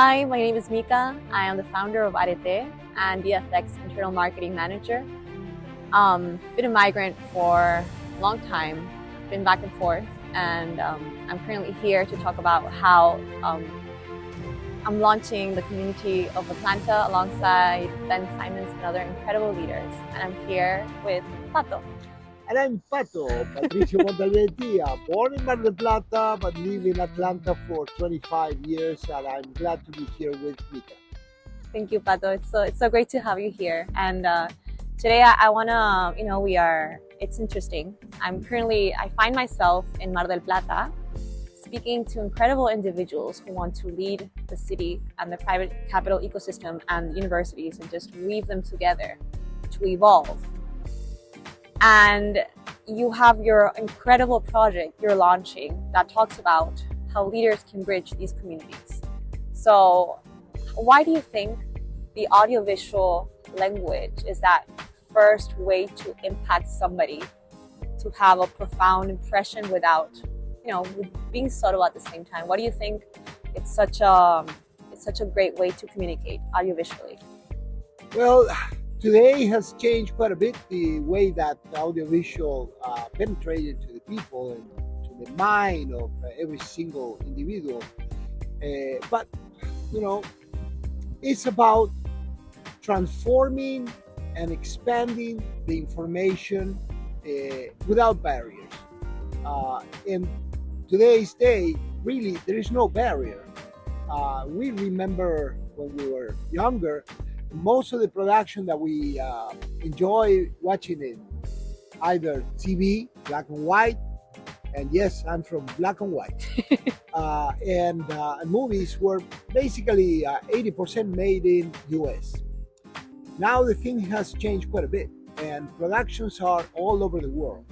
Hi, my name is Mika. I am the founder of Areté and VFX Internal Marketing Manager. Been a migrant for a long time, been back and forth, and I'm currently here to talk about how I'm launching the community of Atlanta alongside Ben Simons and other incredible leaders. And I'm here with Pato. And I'm Patricio Montalbetti, born in Mar del Plata, but live in Atlanta for 25 years, and I'm glad to be here with Mika. Thank you, Pato. It's so great to have you here. And today I wanna, it's interesting. I find myself in Mar del Plata, speaking to incredible individuals who want to lead the city and the private capital ecosystem and universities and just weave them together to evolve. And you have your incredible project you're launching that talks about how leaders can bridge these communities. So why do you think the audiovisual language is that first way to impact somebody to have a profound impression without, being subtle at the same time? Why do you think it's such a great way to communicate audiovisually? Well, today has changed quite a bit the way that audiovisual penetrated to the people and to the mind of every single individual. But it's about transforming and expanding the information without barriers. In today's day, really, there is no barrier. We remember when we were younger, most of the production that we enjoy watching in either TV, black and white, and yes, I'm from black and white, and movies were basically 80% made in US. Now the thing has changed quite a bit, and productions are all over the world.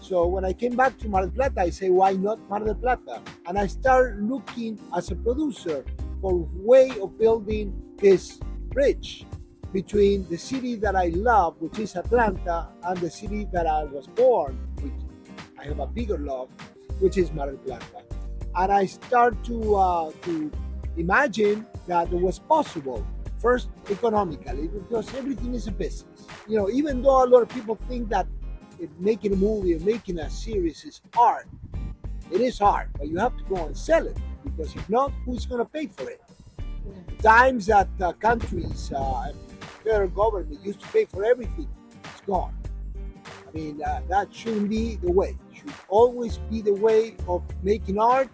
So when I came back to Mar del Plata, I say, why not Mar del Plata? And I started looking as a producer for a way of building this bridge between the city that I love, which is Atlanta, and the city that I was born, which I have a bigger love, which is Mar del Plata. And I start to imagine that it was possible, first economically, because everything is a business. Even though a lot of people think that making a movie or making a series is art, it is art, but you have to go and sell it, because if not, who's going to pay for it? Times that countries and federal government used to pay for everything, it's gone. I mean, that shouldn't be the way. It should always be the way of making art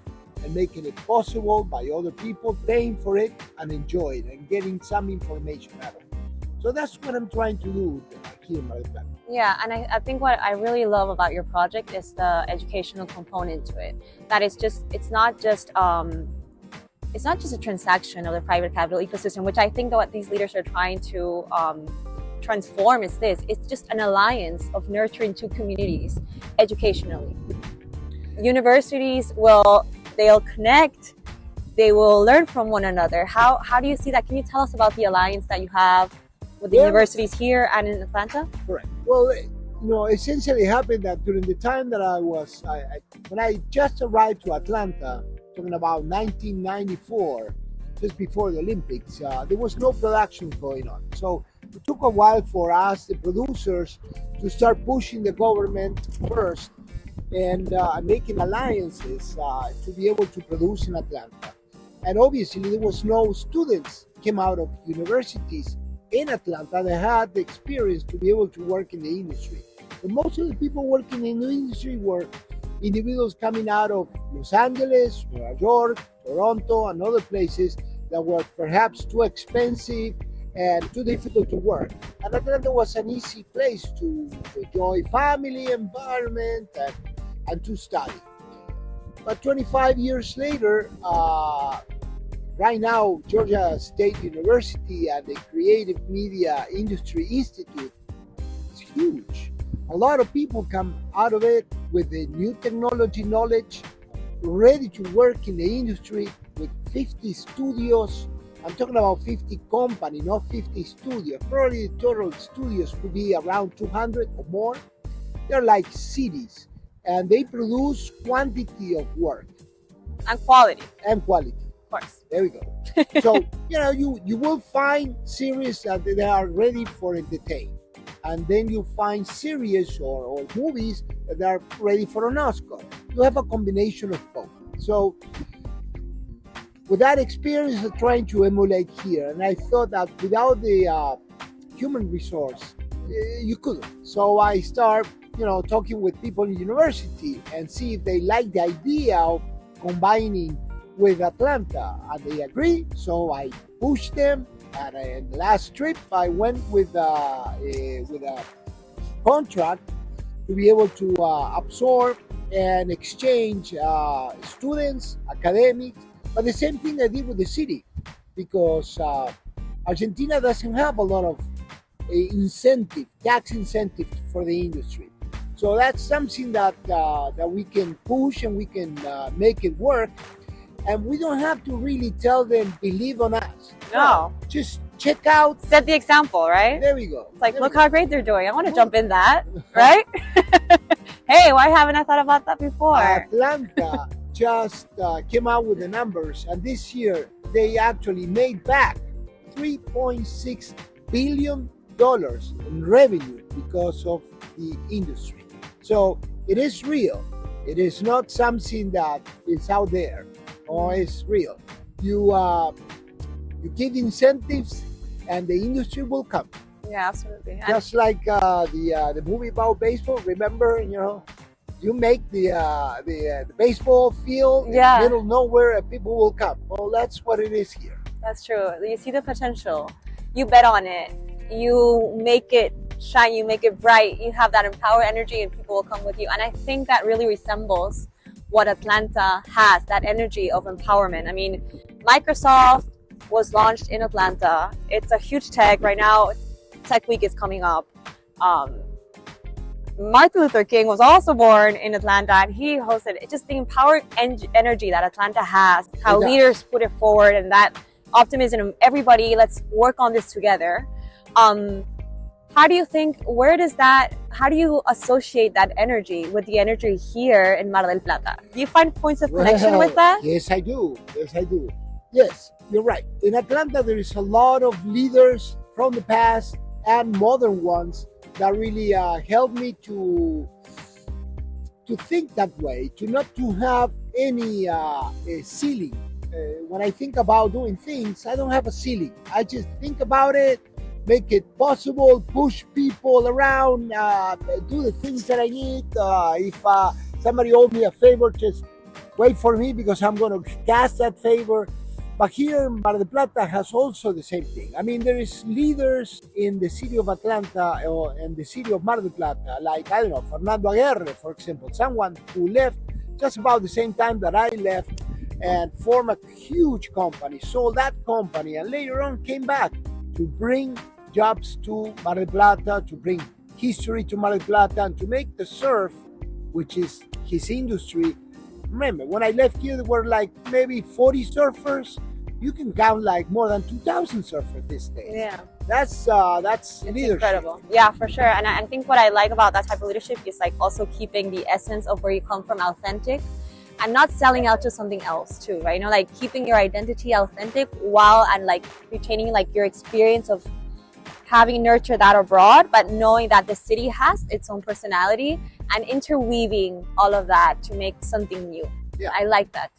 and making it possible by other people paying for it and enjoy it and getting some information out of it. So that's what I'm trying to do here in Mar del Plata. Yeah, and I think what I really love about your project is the educational component to it. That it's not just a transaction of the private capital ecosystem, which I think that what these leaders are trying to transform is this. It's just an alliance of nurturing two communities educationally. Universities they'll connect, they will learn from one another. How do you see that? Can you tell us about the alliance that you have with the universities here and in Atlanta? Correct. Well, essentially happened that during the time that when I just arrived to Atlanta, talking about 1994, just before the Olympics, there was no production going on. So it took a while for us, the producers, to start pushing the government first and making alliances to be able to produce in Atlanta. And obviously there was no students came out of universities in Atlanta that had the experience to be able to work in the industry. But most of the people working in the industry were individuals coming out of Los Angeles, New York, Toronto, and other places that were perhaps too expensive and too difficult to work. And Atlanta was an easy place to enjoy family environment and to study. But 25 years later, right now, Georgia State University and the Creative Media Industry Institute is huge. A lot of people come out of it with the new technology knowledge, ready to work in the industry with 50 studios. I'm talking about 50 companies, not 50 studios. Probably the total studios could be around 200 or more. They're like cities, and they produce quantity of work. And quality. And quality. course. There we go. So, you will find series that they are ready for entertainment. And then you find series or movies that are ready for an Oscar. You have a combination of both. So, with that experience, I'm trying to emulate here. And I thought that without the human resource, you couldn't. So I start, talking with people in university and see if they like the idea of combining with Atlanta, and they agree. So I pushed them. And in the last trip, I went with a contract to be able to absorb and exchange students, academics. But the same thing I did with the city, because Argentina doesn't have a lot of tax incentive for the industry. So that's something that we can push and we can make it work. And we don't have to really tell them, believe on us. No. Just check out. Set the example, right? There we go. It's like, look how great they're doing. I want to jump in that, right? Hey, why haven't I thought about that before? Atlanta just came out with the numbers. And this year, they actually made back $3.6 billion in revenue because of the industry. So it is real. It is not something that is out there. Or it's real. You give incentives, and the industry will come. Yeah, absolutely. Just like the movie about baseball. Remember, you make the baseball field in the middle of nowhere, and people will come. Well, that's what it is here. That's true. You see the potential. You bet on it. You make it shine. You make it bright. You have that empower energy, and people will come with you. And I think that really resembles what Atlanta has, that energy of empowerment. I mean, Microsoft was launched in Atlanta. It's a huge tech. Right now, Tech Week is coming up. Martin Luther King was also born in Atlanta, and he hosted it. Just the empowered energy that Atlanta has, how leaders put it forward, and that optimism of everybody, let's work on this together. How do you think, how do you associate that energy with the energy here in Mar del Plata? Do you find points of connection with that? Yes, I do. Yes, you're right. In Atlanta, there is a lot of leaders from the past and modern ones that really helped me to think that way, to not to have any ceiling. When I think about doing things, I don't have a ceiling. I just think about it, make it possible, push people around, do the things that I need. If somebody owes me a favor, just wait for me because I'm going to cast that favor. But here, Mar del Plata has also the same thing. I mean, there is leaders in the city of Atlanta or in the city of Mar del Plata, like, I don't know, Fernando Aguirre, for example, someone who left just about the same time that I left and formed a huge company, sold that company, and later on came back to bring jobs to Mar del Plata, to bring history to Mar del Plata, and to make the surf, which is his industry. Remember, when I left here, there were like maybe 40 surfers. You can count like more than 2,000 surfers these days. Yeah. That's leadership. Incredible. Yeah, for sure. And I think what I like about that type of leadership is like also keeping the essence of where you come from authentic and not selling out to something else too, right? Like keeping your identity authentic and like retaining like your experience of having nurtured that abroad, but knowing that the city has its own personality and interweaving all of that to make something new. Yeah. I like that.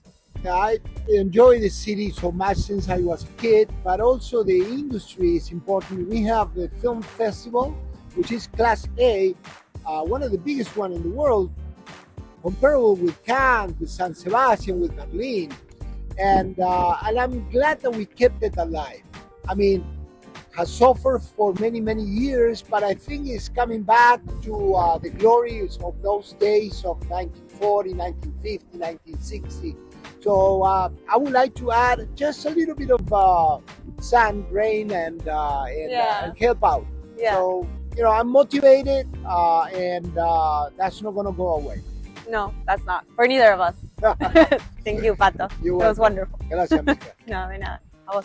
I enjoy the city so much since I was a kid, but also the industry is important. We have the film festival, which is Class A, one of the biggest one in the world, comparable with Cannes, with San Sebastian, with Berlin. And I'm glad that we kept it alive. I mean, has suffered for many, many years, but I think it's coming back to the glories of those days of 1940, 1950, 1960. So I would like to add just a little bit of sun, rain, and help out. Yeah. So, I'm motivated, and that's not going to go away. No, that's not. For neither of us. Thank you, Pato. You're welcome. It was wonderful. Gracias, amiga. No, de nada. A vos.